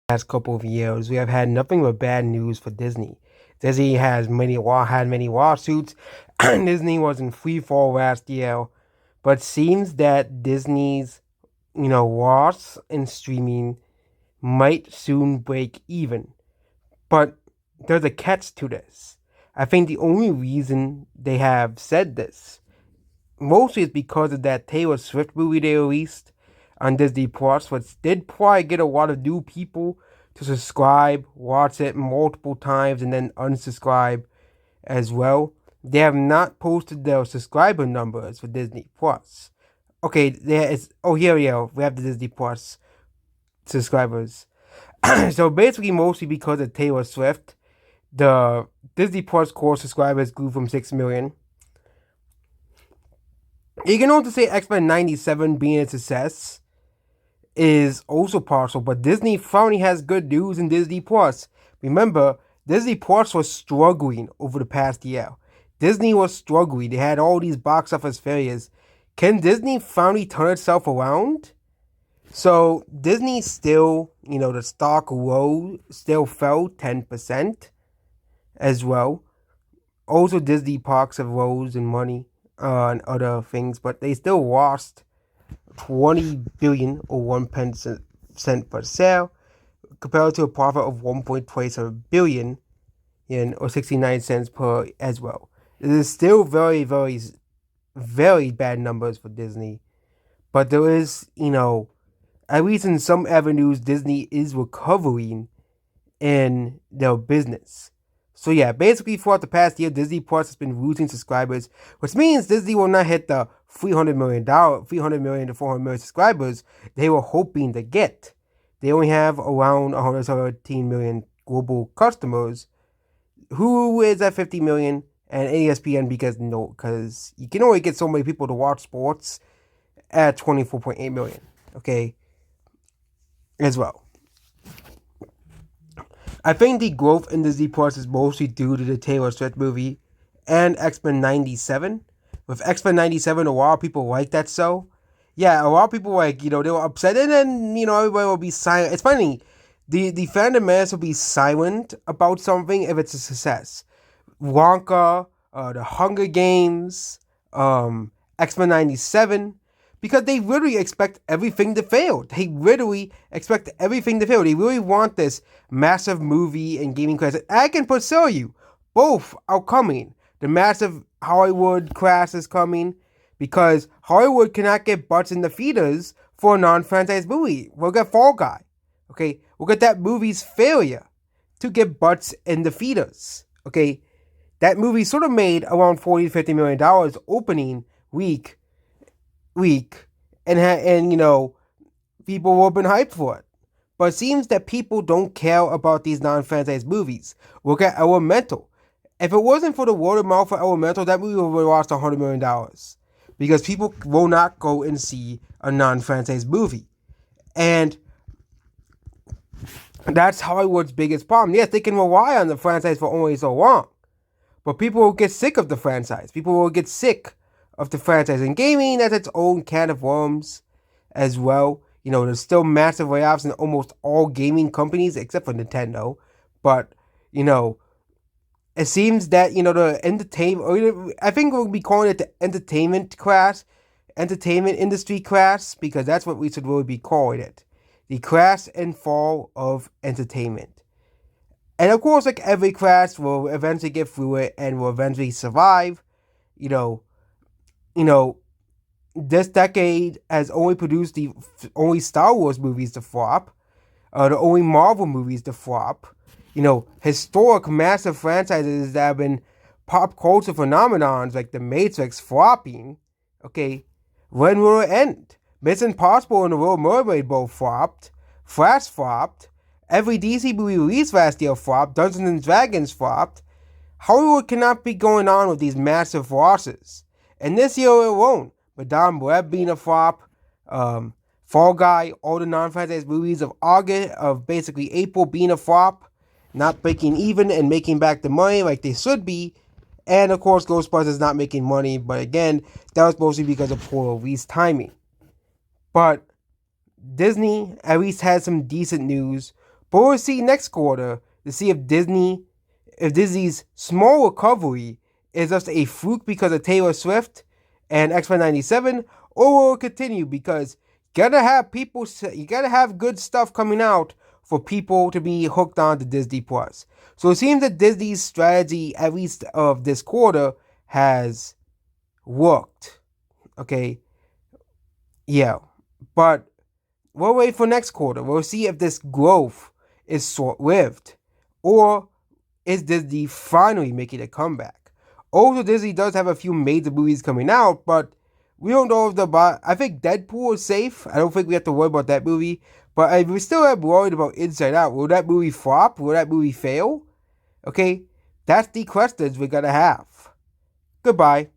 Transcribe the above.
Past couple of years, we have had nothing but bad news for Disney. Disney has had many lawsuits. Disney was in free fall last year, but seems that Disney's loss in streaming might soon break even. But there's a catch to this. I think the only reason they have said this mostly is because of that Taylor Swift movie they released on Disney Plus, which did probably get a lot of new people to subscribe, watch it multiple times, and then unsubscribe as well. They have not posted their subscriber numbers for Disney Plus. Okay, there is. Oh, here we go. We have the Disney Plus subscribers. So basically, mostly because of Taylor Swift, the Disney Plus core subscribers grew from 6 million. You can also say X-Men 97 being a success is also partial, but Disney finally has good news in Disney Plus. Remember, Disney Plus was struggling over the past year. Disney was struggling. They had all these box office failures. Can Disney finally turn itself around? So Disney still, the stock still fell 10% as well. Also, Disney parks have rose in money and other things, but they still lost 20 billion or 1 cent per sale, compared to a profit of 1.27 billion or 69 cents per as well. It is still very, very, very bad numbers for Disney, but there is, at least in some avenues, Disney is recovering in their business. So yeah, basically throughout the past year, Disney Plus has been losing subscribers, which means Disney will not hit the $300 million to 400 million subscribers they were hoping to get. They only have around 113 million global customers. Who is at 50 million? And ESPN because you can only get so many people to watch sports at 24.8 million. Okay, as well. I think the growth in Disney Plus is mostly due to the Taylor Swift movie and X-Men 97. With X-Men 97, a lot of people like that show. Yeah, a lot of people they were upset, and then, everybody will be silent. It's funny, the fandom mass will be silent about something if it's a success. Wonka, the Hunger Games, X-Men 97, because they literally expect everything to fail. They literally expect everything to fail. They really want this massive movie and gaming crash. I can tell you, both are coming. The massive Hollywood crash is coming because Hollywood cannot get butts in the theaters for a non-franchise movie. We'll get Fall Guy. Okay, we'll get that movie's failure to get butts in the theaters. Okay, that movie sort of made around $40 to $50 million opening week, and people will have been hyped for it. But it seems that people don't care about these non-franchise movies. Look at Elemental. If it wasn't for the word of mouth for Elemental, that movie would have lost $100 million. Because people will not go and see a non-franchise movie. And that's Hollywood's biggest problem. Yes, they can rely on the franchise for only so long. But people will get sick of the franchise. People will get sick of the franchise. And gaming has its own can of worms as well. There's still massive layoffs in almost all gaming companies except for Nintendo. But, it seems that, the entertainment, I think we'll be calling it the entertainment industry crash, because that's what we should really be calling it. The crash and fall of entertainment. And of course, like every crash, will eventually get through it and will eventually survive. This decade has only produced the only Star Wars movies to flop, the only Marvel movies to flop. Historic massive franchises that have been pop culture phenomenons like The Matrix flopping. Okay, when will it end? Mission Impossible and The Little Mermaid both flopped. Flash flopped. Every DC movie released last year flopped. Dungeons and Dragons flopped. Hollywood cannot be going on with these massive losses. And this year alone, Madame Web being a flop, Fall Guy, all the non-franchise movies of basically April being a flop, not breaking even and making back the money like they should be, and of course Ghostbusters not making money, but again, that was mostly because of poor release timing. But Disney at least had some decent news, But we'll see next quarter to see if Disney's small recovery is just a fluke because of Taylor Swift and X-Men 97, or will it continue because you gotta have good stuff coming out for people to be hooked on to Disney Plus. So it seems that Disney's strategy, at least of this quarter, has worked. Okay, yeah, but we'll wait for next quarter. We'll see if this growth is short-lived, or is Disney finally making a comeback. Also, Disney does have a few major movies coming out, but we don't know if I think Deadpool is safe. I don't think we have to worry about that movie. But if we still have worried about Inside Out, will that movie flop? Will that movie fail? Okay, that's the questions we're gonna have. Goodbye.